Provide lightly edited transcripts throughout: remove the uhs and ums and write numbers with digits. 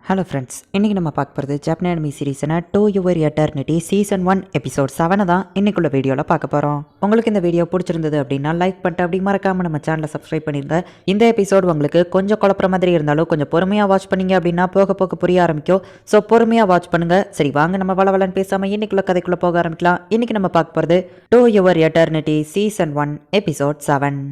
Hello friends, இன்றைக்கி நம்ம பார்க்க போகிறது ஜப்பான் அனிமி சீரீஸான to your eternity season 1 episode 7 தான் இன்னைக்குள்ள வீடியோவில் பார்க்க போகிறோம். உங்களுக்கு இந்த வீடியோ பிடிச்சிருந்தது அப்படின்னா லைக் பண்ணிட்டு அப்படி மறக்காமல் நம்ம சேனலை சப்ஸ்கிரைப் பண்ணிடுங்க. இந்த எபிசோட் உங்களுக்கு கொஞ்சம் குழப்பற மாதிரி இருந்தாலும் கொஞ்சம் பொறுமையாக வாட்ச் பண்ணிங்க அப்படின்னா போக போக புரிய ஆரம்பிக்கும். ஸோ பொறுமையாக வாட்ச் பண்ணுங்கள். சரி வாங்க நம்ம வளவலன்னு பேசாமல் இன்னைக்குள்ள கதைக்குள்ளே போக ஆரம்பிக்கலாம். இன்றைக்கி நம்ம பார்க்க போகிறது two your eternity season 1 episode 7.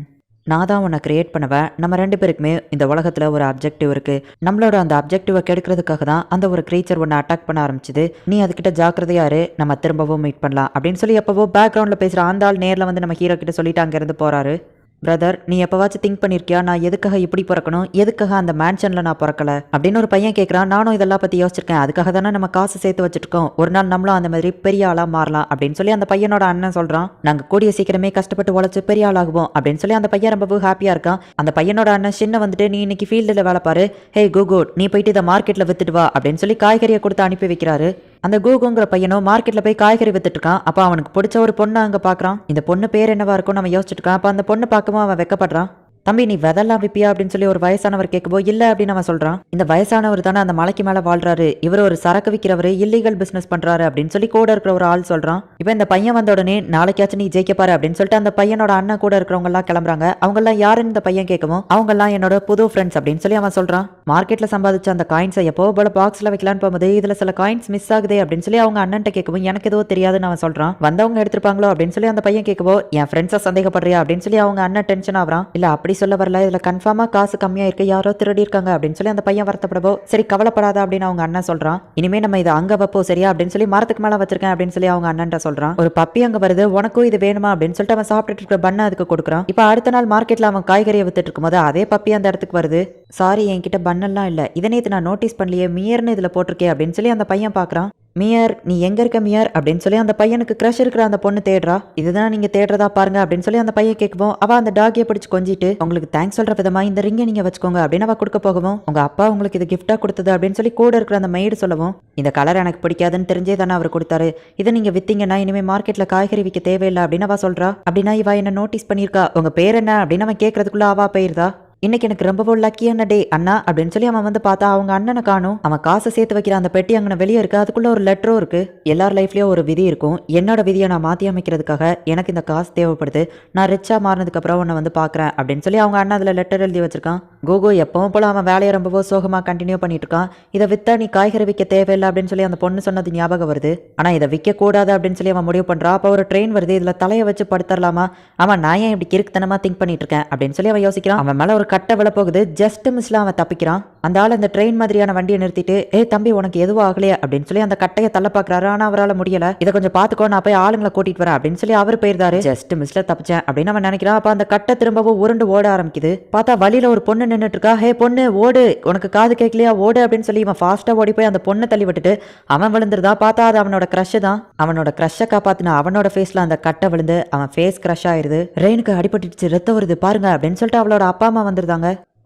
நான் தான் உன்னை கிரியேட் பண்ணுவேன். நம்ம ரெண்டு பேருக்குமே இந்த உலகத்தில் ஒரு அப்ஜெக்டிவ் இருக்குது. நம்மளோட அந்த அப்ஜெக்டிவை கெடுக்கிறதுக்காக தான் அந்த ஒரு கிரீச்சர் ஒன்று அட்டாக் பண்ண ஆரம்பிச்சுது. நீ அதுக்கிட்ட ஜாக்கிரதையாரு, நம்ம திரும்பவும் மீட் பண்ணலாம் அப்படின்னு சொல்லி எப்பவோ பேக்ரவுண்டில் பேசுகிற அந்த ஆள் நேரில் வந்து நம்ம ஹீரோ கிட்ட சொல்லிட்டு அங்கேருந்து போகிறாரு. பிரதர், நீ எப்போவாச்சும் திங்க் பண்ணியிருக்கியா நான் எதுக்காக இப்படி பிறக்கணும், எதுக்காக அந்த மேன்ஷனில் நான் பிறக்கல அப்படின்னு ஒரு பையன் கேட்குறான். நானும் இதெல்லாம் பற்றி யோசிச்சிருக்கேன். அதுக்காக தானே நம்ம காசு சேர்த்து வச்சுருக்கோம். ஒரு நாள் நம்மளும் அந்த மாதிரி பெரிய ஆளாக மாறலாம் அப்படின்னு சொல்லி அந்த பையனோட அண்ணன் சொல்கிறான். நாங்கள் கூடிய சீக்கிரமே கஷ்டப்பட்டு உழைச்சி பெரிய ஆளாகுவோம் அப்படின்னு சொல்லி அந்த பையன் ரொம்பவும் ஹாப்பியாக இருக்கான். அந்த பையனோட அண்ணன் சின்ன வந்துட்டு நீ இன்னைக்கு ஃபீல்டில் வேலை பாரு, ஹே கூகு நீ போயிட்டு இதை மார்க்கெட்டில் வித்துட்டு வா அப்படின்னு சொல்லி காய்கறியை கொடுத்து அனுப்பி வைக்கிறாரு. அந்த கூகுங்கிற பையனும் மார்க்கெட்டில் போய் காய்கறி வித்துட்டு இருக்கான். அப்போ அவனுக்கு பிடிச்ச ஒரு பொண்ணை அங்கே பார்க்குறான். இந்த பொண்ணு பேர் என்னவா இருக்கும் நம்ம யோசிச்சுட்டு இருக்கான். அப்போ அந்த பொண்ணு பார்க்கவும் அவன் வெக்கப்படுறான். தம்பி நீ வெதெல்லாம் விப்பியா அப்படின்னு சொல்லி ஒரு வயசானவர் கேட்கபோ இல்லை அப்படின்னு அவன் சொல்றான். இந்த வயசானவர் தானே அந்த மலைக்கு மேலே வாழ்றாரு, இவர் ஒரு சரக்கு விற்கிறவர், இல்லீகல் பிசினஸ் பண்றாரு அப்படின்னு சொல்லி கூட இருக்கிற ஒரு ஆள் சொல்றான். இப்போ இந்த பையன் வந்த உடனே நாளைக்காச்சும் நீ ஜெயிக்கப்பாரு அப்படின்னு சொல்லிட்டு அந்த பையனோட அண்ணன் கூட இருக்கிறவங்க எல்லாம் கிளம்புறாங்க. அவங்க எல்லாம் யாருன்னு இந்த பையன் கேட்கவும் அவங்க எல்லாம் என்னோட புது ஃப்ரெண்ட்ஸ் அப்படின்னு சொல்லி அவன் சொல்றான். மார்க்கெட்ல சம்பாதிச்ச அந்த காயின்ஸை எப்போ போல பாக்ஸ்ல வைக்கலான்னு போகும்போது இதுல சில காயின்ஸ் மிஸ் ஆகுதே அப்படின்னு சொல்லி அவங்க அண்ணன்ட்ட கேட்கவும் எனக்கு எதுவும் தெரியாதுன்னு அவன் சொல்றான். வந்தவங்க எடுத்திருப்பாங்களோ அப்படின்னு சொல்லி அந்த பையன் கேட்கவோ என் ஃப்ரெண்ட்ஸை சந்தேகப்படுறியா அப்படின்னு சொல்லி அவங்க அண்ணன் டென்ஷன் ஆகிறான். இல்ல அப்படி சொல்ல வரல, இதுல கன்ஃபார்மா காசு கம்மியா இருக்கு, யாரோ திருடி இருக்காங்க அப்படின்னு சொல்லி அந்த பையன் வருத்தப்படவோ சரி கவலைப்படாத அப்படின்னு அவங்க அண்ணன் சொல்றான். இனிமே நம்ம இதை அங்க வைப்போம் சரியா அப்படின்னு சொல்லி மரத்துக்கு மேல வச்சிருக்கேன் அப்படின்னு சொல்லி அவங்க அண்ணன் சொல்றான். ஒரு பப்பி அங்க வருது, உனக்கும் இது வேணுமா அப்படின்னு சொல்லிட்டு அவன் சாப்பிட்டுட்டு இருக்க பண்ண அதுக்கு கொடுக்குறான். இப்போ அடுத்த நாள் மார்க்கெட்ல அவன் காய்கறியை வித்துட்டு இருக்கும்போது அதே பப்பி அந்த இடத்துக்கு வருது. சாரி என்கிட்ட பண்ணெல்லாம் இல்ல, இதனே நான் நோட்டீஸ் பண்ணலையே, மியர்னு இதுல போட்டிருக்கே அப்படின்னு சொல்லி அந்த பையன் பாக்குறான். மியர் நீ எங்க இருக்க மியர் அப்படின்னு சொல்லி அந்த பையனுக்கு கிரஷ் இருக்கிற அந்த பொண்ணு தேடுறா. இதுதான் நீங்க தேடுறதா பாருங்க அப்படின்னு சொல்லி அந்த பையன் கேட்கவும் அவ அந்த டாகியை பிடிச்சு கொஞ்சிட்டு உங்களுக்கு தேங்க்ஸ் சொல்ற விதமா இந்த ரிங்கை நீங்க வச்சுக்கோங்க அப்படின்னு அவ கொடுக்க போகவும் உங்க அப்பா உங்களுக்கு இது கிஃப்டா கொடுத்தது அப்படின்னு சொல்லி கூட இருக்கிற அந்த மெய்டு சொல்லவும் இந்த கலர் எனக்கு பிடிக்காதுன்னு தெரிஞ்சே தானே அவர் கொடுத்தாரு, இதை நீங்க வித்தீங்கன்னா இனிமே மார்க்கெட்ல காய்கறி விற்க தேவையில்லை அப்படின்னு அவ சொல்றா. அப்படின்னா இவ என்ன நோட்டீஸ் பண்ணிருக்கா, உங்க பேர் என்ன அப்படின்னு அவன் கேட்கறதுக்குள்ள அவா போயிருதா. இன்னைக்கு எனக்கு ரொம்பவும் லக்கியான டே அண்ணா அப்படின்னு சொல்லி அவன் வந்து பார்த்தா அவங்க அண்ணனை காணும். அவன் காசை சேர்த்து வைக்கிற அந்த பெட்டி அங்கே வெளியே இருக்கு. அதுக்குள்ள ஒரு லெட்டரும் இருக்கு. எல்லார் லைஃப்லயும் ஒரு விதி இருக்கும். என்னோட விதியை நான் மாற்றி அமைக்கிறதுக்காக எனக்கு இந்த காசு தேவைப்படுது, நான் ரிச்சா மாறினதுக்கு அப்புறம் உன்னை வந்து பார்க்குறேன் அப்படின்னு சொல்லி அவங்க அண்ணா அதில் லெட்டர் எழுதி வச்சிருக்கான். கோகோ எப்பவும் போல அவன் வேலையை ரொம்பவும் சோகமாக கண்டினியூ பண்ணிட்டு இருக்கான். இதை வித்தா நீ காய்கறி விற்க தேவையில்லை அப்படின்னு சொல்லி அந்த பொண்ணு சொன்னது ஞாபகம் வருது. ஆனால் இதை விற்க கூடாது அப்படின்னு சொல்லி அவன் முடிவு பண்ணுறான். அப்போ ஒரு ட்ரெயின் வருது, இதில் தலையை வச்சு படுத்தரலாமா, அவன் நான் ஏன் இப்படி கிறுக்குத்தனமா திங்க் பண்ணிட்டு இருக்கேன் அப்படின்னு சொல்லி அவன் யோசிக்கிறான். அவன் மேலே ஒரு கட்டை விழ போகுது. ஜஸ்ட் மிஸ்ல அவன் தப்பிக்கிறான். அந்த ஆள் அந்த ட்ரெயின் மாதிரியான வண்டியை நிறுத்திட்டு தம்பி உனக்கு எதுவும் ஆகலையா அப்படின்னு சொல்லி அந்த கட்டையை தள்ள பாக்குறாரு. ஆனா அவரால் முடியல. இதை கொஞ்சம் பாத்துக்கோ, நான் போய் ஆளுங்களை கூட்டிட்டு வரேன் அப்படின்னு சொல்லி அவர் போயிருந்தாரு. ஜஸ்ட் மிஸ்ல தப்பிச்சேன் அப்படின்னு அவன் நினைக்கிறான். அப்ப அந்த கட்டை திரும்பவும் உருண்டு ஓட ஆரம்பிக்குது. பார்த்தா வழியில ஒரு பொண்ணு நின்றுட்டு இருக்கா. ஹே பொண்ணு ஓடு, உனக்கு காது கேட்கலையா ஓடு அப்படின்னு சொல்லி இவன் ஃபாஸ்டா ஓடி போய் அந்த பொண்ணை தள்ளி விட்டுட்டு அவன் விழுந்துருதா. பார்த்தா அது அவனோட கிரஷ் தான். அவனோட கிரஷை காப்பாத்தின அவனோட ஃபேஸ்ல அந்த கட்டை விழுந்து அவன் ஃபேஸ் கிரஷ் ஆயிருது. ரெயினுக்கு அடிபட்டுச்சு, ரத்தம் வருது பாருங்க அப்படின்னு சொல்லிட்டு அவளோட அப்பா அம்மா வந்திருந்தாங்க.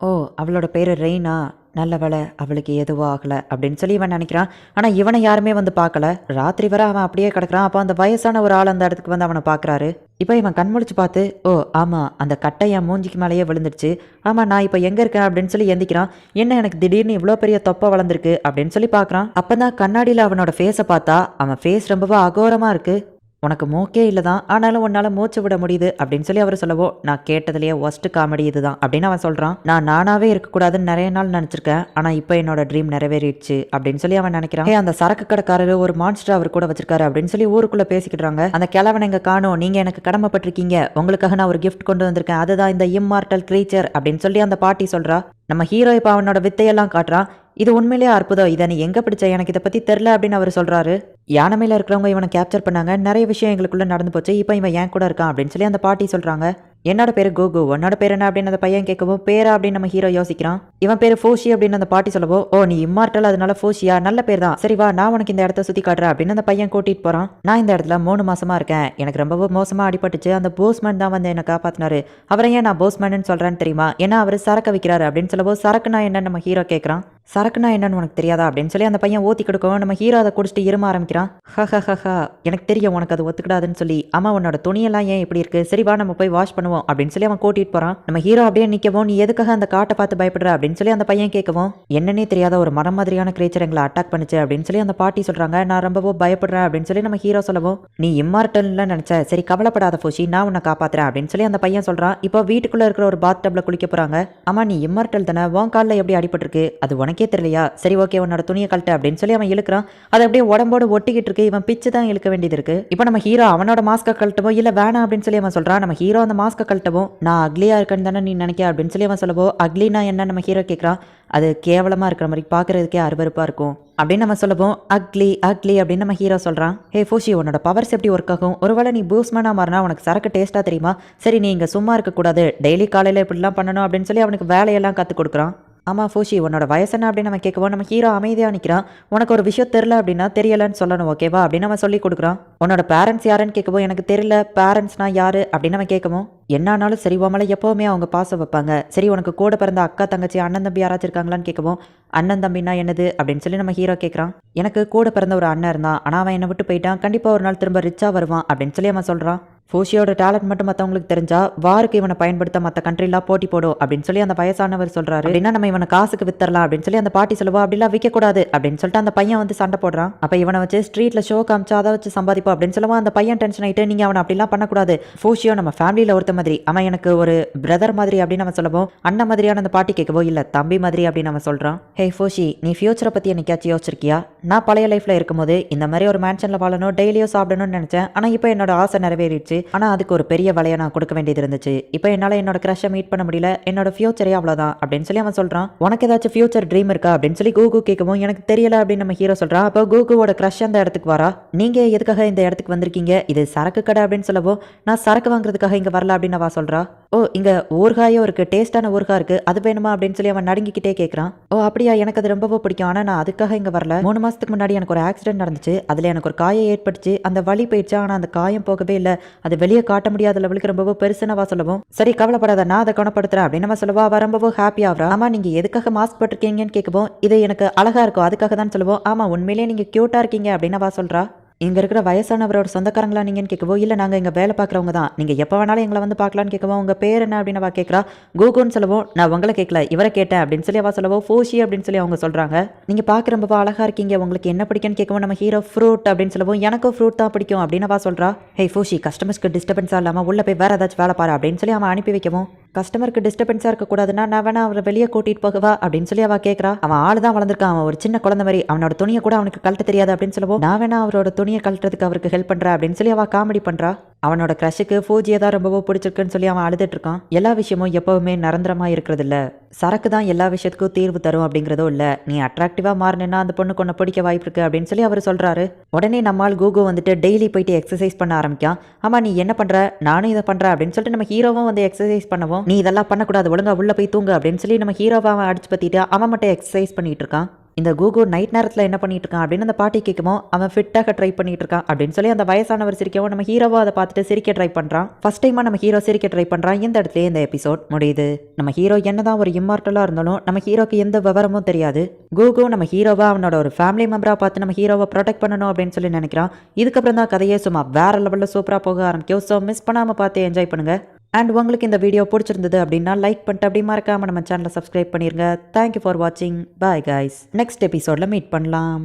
ஓ அவளோட பேரு ரெய்னா, நல்ல வேலை அவளுக்கு எதுவும் ஆகலை அப்படின்னு சொல்லி இவன் நினைக்கிறான். ஆனால் இவனை யாருமே வந்து பார்க்கல. ராத்திரி வரை அவன் அப்படியே கிடக்குறான். அப்போ அந்த வயசான ஒரு ஆள் அந்த இடத்துக்கு வந்து அவனை பார்க்குறாரு. இப்போ இவன் கண்முழிச்சு பார்த்து ஓ ஆமாம் அந்த கட்டை என் மூஞ்சிக்கு மேலேயே விழுந்துருச்சு, ஆமாம் நான் இப்போ எங்கே இருக்கேன் அப்படின்னு சொல்லி எந்திக்கிறான். என்ன எனக்கு திடீர்னு இவ்வளோ பெரிய தொப்பை வளர்ந்துருக்கு அப்படின்னு சொல்லி பார்க்குறான். அப்போ தான் கண்ணாடியில் அவனோட ஃபேஸை பார்த்தா அவன் ஃபேஸ் ரொம்பவும் அகோரமாக இருக்குது. உனக்கு மூக்கே இல்லை தான், ஆனாலும் உன்னால் மூச்சு விட முடியுது அப்படின்னு சொல்லி அவர் சொல்லவோ நான் கேட்டதுலேயே ஒஸ்ட் காமெடி இதுதான் அப்படின்னு அவன் சொல்கிறான். நான் நானாவே இருக்கக்கூடாதுன்னு நிறைய நாள் நினச்சிருக்கேன், ஆனால் இப்போ என்னோட ட்ரீம் நிறைவேறிடுச்சு அப்படின்னு சொல்லி அவன் நினைக்கிறான். அந்த சரக்கு கடைக்காரரு ஒரு மான்ஸ்டர் அவர் கூட வச்சிருக்காரு அப்படின்னு சொல்லி ஊருக்குள்ளே பேசிக்கிட்டாங்க. அந்த கிழவனை எங்க காணோம், நீங்கள் எனக்கு கடமைப்பட்டிருக்கீங்க, உங்களுக்காக நான் ஒரு கிஃப்ட் கொண்டு வந்திருக்கேன், அதுதான் இந்த இம்மார்டல் கிரீச்சர் அப்படின்னு சொல்லி அந்த பாட்டி சொல்கிறா. நம்ம ஹீரோ இப்போ அவனோட வித்தையெல்லாம் காட்டுறான். இது உண்மையிலேயே அற்புதம், இதை நீ எங்கே பிடிச்ச, எனக்கு இதை பற்றி தெரில அப்படின்னு அவர் சொல்கிறாரு. யானை மேலே இருக்கிறவங்க இவனை கேப்சர் பண்ணாங்க, நிறைய விஷயம் எங்களுக்குள்ளே நடந்து போச்சு, இப்போ இவன் ஏன் கூட இருக்கான் அப்படின்னு சொல்லி அந்த பாட்டி சொல்கிறாங்க. என்னோட பேரு கோகு, உன்னோட பேர் என்ன அப்படின்னு அந்த பையன் கேட்கவும் பேரா அப்படின்னு நம்ம ஹீரோ யோசிக்கிறான். இவன் பேரு ஃபோஷி அப்படின்னு அந்த பாட்டி சொல்லவோ ஓ நீ இம்மார்டல் அதனால ஃபோஷியா, நல்ல பேர் தான், சரி வா நான் உனக்கு இந்த இடத்த சுற்றி காட்டுறேன் அப்படின்னு அந்த பையன் கூட்டிகிட்டு போகிறான். நான் இந்த இடத்துல 3 மாசமா இருக்கேன், எனக்கு ரொம்பவும் மோசமாக அடிபட்டுச்சு, அந்த போஸ்மேன் தான் வந்து என்னை காப்பாற்றினாரு. அவரை ஏன் நான் போஸ்மேன்னு சொல்கிறேன்னு தெரியுமா, ஏன்னா அவர் சரக்கு விற்கிறாரு அப்படின்னு சொல்லவோ சரக்குனா என்னன்னு நம்ம ஹீரோ கேட்குறான். சரக்குனா என்னன்னு உனக்கு தெரியாதா அப்படின்னு சொல்லி அந்த பையன் ஊற்றி கொடுக்கவும் நம்ம ஹீரோ அதை குடிச்சிட்டு இரும ஆரம்பிக்கிறான். ஹஹஹஹா எனக்கு தெரியும் உனக்கு அது ஒத்துக்கிடாதுன்னு சொல்லி. அம்மா உன்னோட துணியெல்லாம் ஏன் இப்படி இருக்கு, சரி வா நம்ம போய் வாஷ் பண்ணுவோம் பண்ணுவோம் அப்படின்னு சொல்லி அவன் கூட்டிட்டு போறான். நம்ம ஹீரோ அப்படியே நிக்கவும், நீ எதுக்காக அந்த காட்டை பார்த்து பயப்படுற அப்படின்னு சொல்லி அந்த பையன் கேட்கவும், என்னன்னே தெரியாத ஒரு மரம் மாதிரியான கிரேச்சர் எங்களை அட்டாக் பண்ணுச்சு அப்படின்னு சொல்லி அந்த பாட்டி சொல்றாங்க. நான் ரொம்பவும் பயப்படுறேன் அப்படின்னு சொல்லி நம்ம ஹீரோ சொல்லவும், நீ இம்மார்டல்ல நினைச்ச, சரி கவலைப்படாத ஃபோஷி, நான் உன்னை காப்பாத்துறேன் அப்படின்னு சொல்லி அந்த பையன் சொல்றான். இப்போ வீட்டுக்குள்ள இருக்கிற ஒரு பாத் டப்ல குளிக்க போறாங்க. ஆமா நீ இம்மார்டல் தானே, உன் காலில் எப்படி அடிபட்டிருக்கு அது உனக்கே தெரியலையா, சரி ஓகே உன்னோட துணியை கழட்ட அப்படின்னு சொல்லி அவன் இழுக்கிறான். அது அப்படியே உடம்போடு ஒட்டிக்கிட்டு இருக்கு. இவன் பிச்சு தான் இழுக்க வேண்டியது இருக்கு. இப்போ நம்ம ஹீரோ அவனோட மாஸ்கை கழட்டவும், இல்ல வேணாம் அப்படின்னு சொல்லி அவன் சொல்றான். நம்ம ஹீரோ அந்த மாஸ்கை கழட்டவும், நான் அக்லியா இருக்கேன்னு தானே நீ நினைக்க அப்படின்னு சொல்லி அவன் சொல்லவோ, அக்லினா என்ன நம்ம ஹீரோ கேட்கறான். அது கேவலமா இருக்கிற மாதிரி, பாக்குறதுக்கே அருவருப்பா இருக்கும் அப்படின்னு நம்ம சொல்லவும், அக்லி அக்லி அப்படின்னு நம்ம ஹீரோ சொல்றான். ஹே ஃபோஷி, உன்னோட பவர்ஸ் எப்படி ஒர்க் ஆகும், ஒருவேளை நீ பூஸ்மேனா மாறினா உனக்கு சரக்கு டேஸ்டா தெரியுமா, சரி நீ இங்க சும்மா இருக்க கூடாது, டெய்லி காலையில இப்படிலாம் பண்ணணும் அப்படின்னு சொல்லி அவனுக்கு வேலையெல்லாம் கத்து கொடுக்குறான். ஆமாம் ஃபோஷி, உன்னோட வயசு என்ன அப்படின்னு நம்ம கேட்கவும், நம்ம ஹீரோ அமைதியாக நிற்கிறான். உனக்கு ஒரு விஷயம் தெரில அப்படின்னா தெரியலன்னு சொல்லணும் ஓகேவா அப்படின்னு நம்ம சொல்லி கொடுக்குறான். உன்னோட பேரண்ட்ஸ் யாருன்னு கேட்கவும், எனக்கு தெரியல பேரண்ட்ஸ்னா யாரு அப்படின்னு நம்ம கேட்கவும், என்னானாலும் சரி உன் எப்போவுமே அவங்க பாசம் வைப்பாங்க, சரி உனக்கு கூட பிறந்த அக்கா தங்கச்சி அண்ணன் தம்பி யாராச்சும் இருக்காங்களான்னு கேட்கவும், அண்ணன் தம்பின்னா என்னது அப்படின்னு சொல்லி நம்ம ஹீரோ கேட்குறான். எனக்கு கூட பிறந்த ஒரு அண்ணன் இருந்தான், ஆனால் அவன் என்னை விட்டு போயிட்டான், கண்டிப்பாக ஒரு நாள் திரும்ப ரிச்சாக வருவான் அப்படின்னு சொல்லி அவன் சொல்கிறான். ஃபோஷியோட டேலண்ட் மட்டும் மற்றவங்களுக்கு தெரிஞ்சா வாருக்கு இவனை பயன்படுத்த மற்ற கண்ட்ரிலாம் போட்டி போடும் அப்படின்னு சொல்லி அந்த வயசானவர் சொல்றாரு. அப்படின்னா நம்ம இவனை காசுக்கு வித்தரலாம் அப்படின்னு சொல்லி அந்த பாட்டி சொல்லுவா. அப்படிலாம் விற்கக்கூடாது அப்படின்னு சொல்லிட்டு அந்த பையன் வந்து சண்டை போடுறான். அப்போ இவனை வச்சு ஸ்ட்ரீட்ல ஷோ காமிச்சா அதை வச்சு சம்பாதிப்போம் அப்படின்னு சொல்லுவா. அந்த பையன் டென்ஷன் ஆகிட்டு, நீங்க அவனை அப்படிலாம் பண்ணக்கூடாது, ஃபோஷியோ நம்ம ஃபேமிலியில் ஒருத்த மாதிரி, அவன் எனக்கு ஒரு பிரதர் மாதிரி அப்படின்னு நம்ம சொல்லவும், அண்ணன் மாதிரியான அந்த பாட்டி கேட்கவோ, இல்லை தம்பி மாதிரி அப்படின்னு நம்ம சொல்றான். ஹே ஃபோஷி, நீ ஃபியூச்சரை பற்றி என்னைக்காச்சும் யோசிச்சிருக்கியா, நான் பழைய லைஃப்ல இருக்கும்போது இந்த மாதிரி ஒரு மேன்ஷன்ல வாழணும், டெய்லியும் சாப்பிடணும்னு நினைச்சேன், ஆனால் இப்போ என்னோட ஆசை நிறைவேறிடுச்சு, ஆனால் அதுக்கு ஒரு பெரிய வலையை நான் கொடுக்க வேண்டியது இருந்துச்சு, இப்போ என்னால் என்னோட க்ரஷை மீட் பண்ண முடியல, என்னோட ஃபியூச்சரே அவ்வளோதான் அப்படின்னு சொல்லி அவன் சொல்கிறான். உனக்கு ஏதாச்சும் ஃபியூச்சர் ட்ரீம் இருக்கா அப்படின்னு சொல்லி கூகு கேட்கவும், எனக்கு தெரியல அப்படின்னு நம்ம ஹீரோ சொல்கிறான். அப்போ கூகுவோட க்ரஷ் அந்த இடத்துக்கு வரா. நீங்கள் எதுக்காக இந்த இடத்துக்கு வந்திருக்கீங்க, இது சரக்கு கடை அப்படின்னு சொல்லவும், நான் சரக்கு வாங்குறதுக்காக இங்கே வரல அப்படின்னு அவ சொல்கிறா. ஓ இங்கே ஊர்காயோ இருக்குது, டேஸ்டான ஊர்கா இருக்குது, அது வேணுமா அப்படின்னு சொல்லி அவன் நடுங்கிக்கிட்டே கேட்குறான். ஓ அப்படியா, எனக்கு அது ரொம்பவும் பிடிக்கும், ஆனால் நான் அதுக்காக இங்கே வரல, 3 மாதத்துக்கு முன்னாடி எனக்கு ஒரு ஆக்சிடென்ட் நடந்துச்சு, அதில் எனக்கு ஒரு காயம் ஏற்பட்டுச்சு, அந்த வலி போயிடுச்சு, ஆனால் அந்த காயம் போகவே இல்லை, அது வெளியே காட்ட முடியாத லெவலுக்கு ரொம்பவும் பெருசுனவா சொல்லவும், சரி கவலைப்படாத நான் அதை குணப்படுத்துறேன் அப்படின்னு நம்ம சொல்லுவா. அவ ரொம்பவும் ஹாப்பி ஆகிறா. ஆமா நீங்க எதுக்காக மாஸ்க் போட்டிருக்கீங்கன்னு கேட்கவும், இது எனக்கு அழகா இருக்கும் அதுக்காக தான் சொல்லுவோம். ஆமா உண்மையிலேயே நீங்க கியூட்டா இருக்கீங்க அப்படின்னு அவ சொல்றா. இங்கே இருக்கிற வயசானவரோட சொந்தக்காரங்களா நீங்கன்னு கேட்கவோ, இல்லை நாங்கள் இங்கே வேலை பார்க்குறவங்க தான், நீங்கள் எப்போ வேணாலும் எங்களை வந்து பார்க்கலான்னு கேட்கவும், உங்கள் பேர் என்ன அப்படின்னு அவள் கேட்குறா. கூகுன்னு சொல்லவும், நான் உங்களை கேட்கல இவரை கேட்டேன் அப்படின்னு சொல்லி அவள் சொல்லவோ, ஃபோஷி அப்படின்னு சொல்லி அவங்க சொல்கிறாங்க. நீங்கள் பார்க்க ரொம்ப அழகாக இருக்கீங்க, உங்களுக்கு என்ன பிடிக்குன்னு கேட்கவும், நம்ம ஹீரோ ஃப்ரூட் அப்படின்னு சொல்லவும், எனக்கும் ஃப்ரூட் தான் பிடிக்கும் அப்படின்னு அவள் சொல்கிறா. ஹே ஃபோஷி, கஸ்டமர்ஸ்க்கு டிஸ்டர்பன்ஸாக இல்லாமல் உள்ளே போய் வேறு ஏதாச்சும் வேலை பாரு அப்படின்னு சொல்லி அவன் அனுப்பி வைக்கவும், கஸ்டமருக்கு டிஸ்டர்பன்ஸாக இருக்கக்கூடாதுன்னா நான் வேணா அவரை வெளியே கூட்டிகிட்டு போகவா அப்படின்னு சொல்லி அவள் கேட்குறா. அவன் ஆள் தான் வளர்ந்துருக்கான், அவன் ஒரு சின்ன குழந்தை மாதிரி, அவனோட துணியை கூட அவனுக்கு கழட்ட தெரியாது அப்படின்னு சொல்லவும், நான் வேணா அவரோட துணியை கழட்டுறதுக்கு அவருக்கு ஹெல்ப் பண்றா அப்படின்னு சொல்லி அவ காமெடி பண்றா. அவனோட க்ரஷுக்கு ஃபோஜியை தான் ரொம்பவும் பிடிச்சிருக்குன்னு சொல்லி அவன் அழுதுட்டு இருக்கான். எல்லா விஷயமும் எப்பவுமே நிரந்தரமா இருக்கிறது இல்ல, சரக்கு தான் எல்லா விஷயத்துக்கும் தீர்வு தரும் அப்படிங்கிறதும் இல்ல, நீ அட்ராக்டிவா மாறினா அந்த பொண்ணுக்கு ஒன்று பிடிக்க வாய்ப்பு இருக்கு அப்படின்னு சொல்லி அவர் சொல்றாரு. உடனே நம்மால் கூகு வந்துட்டு டெய்லி போயிட்டு எக்ஸசைஸ் பண்ண ஆரம்பிக்கான். ஆமா நீ என்ன பண்ற, நானும் இதை பண்றேன் அப்படின்னு சொல்லிட்டு நம்ம ஹீரோவும் வந்து எக்ஸசைஸ் பண்ணவும், நீ இதெல்லாம் பண்ணக்கூடாது ஒழுங்கா உள்ள போய் தூங்கு அப்படின்னு சொல்லி நம்ம ஹீரோவை அவன் அடிச்சு பத்திட்டு அவன் மட்டும் எக்ஸசைஸ் பண்ணிட்டு இருக்கான். இந்த கூகு நைட் நேரத்தில் என்ன பண்ணிட்டு இருக்கான் அப்படின்னு அந்த பாட்டி கேட்கவும், அவன் ஃபிட்டாக ட்ரை பண்ணிட்டு இருக்கான் அப்படின்னு சொல்லி அந்த வயசானவர் சிரிக்கவும், நம்ம ஹீரோவோ அதை பார்த்துட்டு சிரிக்க ட்ரை பண்ணுறான். ஃபர்ஸ்ட் டைமாக நம்ம ஹீரோ சிரிக்க ட்ரை பண்ணுறான். இந்த இடத்துல இந்த எபிசோட் முடியுது. நம்ம ஹீரோ என்னதான் ஒரு இம்மார்ட்டலாக இருந்தாலும் நம்ம ஹீரோக்கு எந்த விவரமும் தெரியாது. கூகு நம்ம ஹீரோவை அவனோட ஒரு ஃபேமிலி மெம்பராக பார்த்து நம்ம ஹீரோவை ப்ரொடெக்ட் பண்ணணும் அப்படின்னு சொல்லி நினைக்கிறான். இதுக்கப்புறம் தான் கதையே சும்மா வேற லெவலில் சூப்பராக போக ஆரம்பிக்கும். ஸோ மிஸ் பண்ணாமல் பார்த்து என்ஜாய் பண்ணுங்க. அண்ட் உங்களுக்கு இந்த வீடியோ பிடிச்சிருந்தது அப்படின்னா லைக் பண்ணிட்டு அப்படி மறக்காம நம்ம சேனலை சப்ஸ்கிரைப் பண்ணிருங்க. தேங்க்யூ ஃபார் வாட்சிங். Bye guys. நெக்ஸ்ட் எபிசோட்ல மீட் பண்ணலாம்.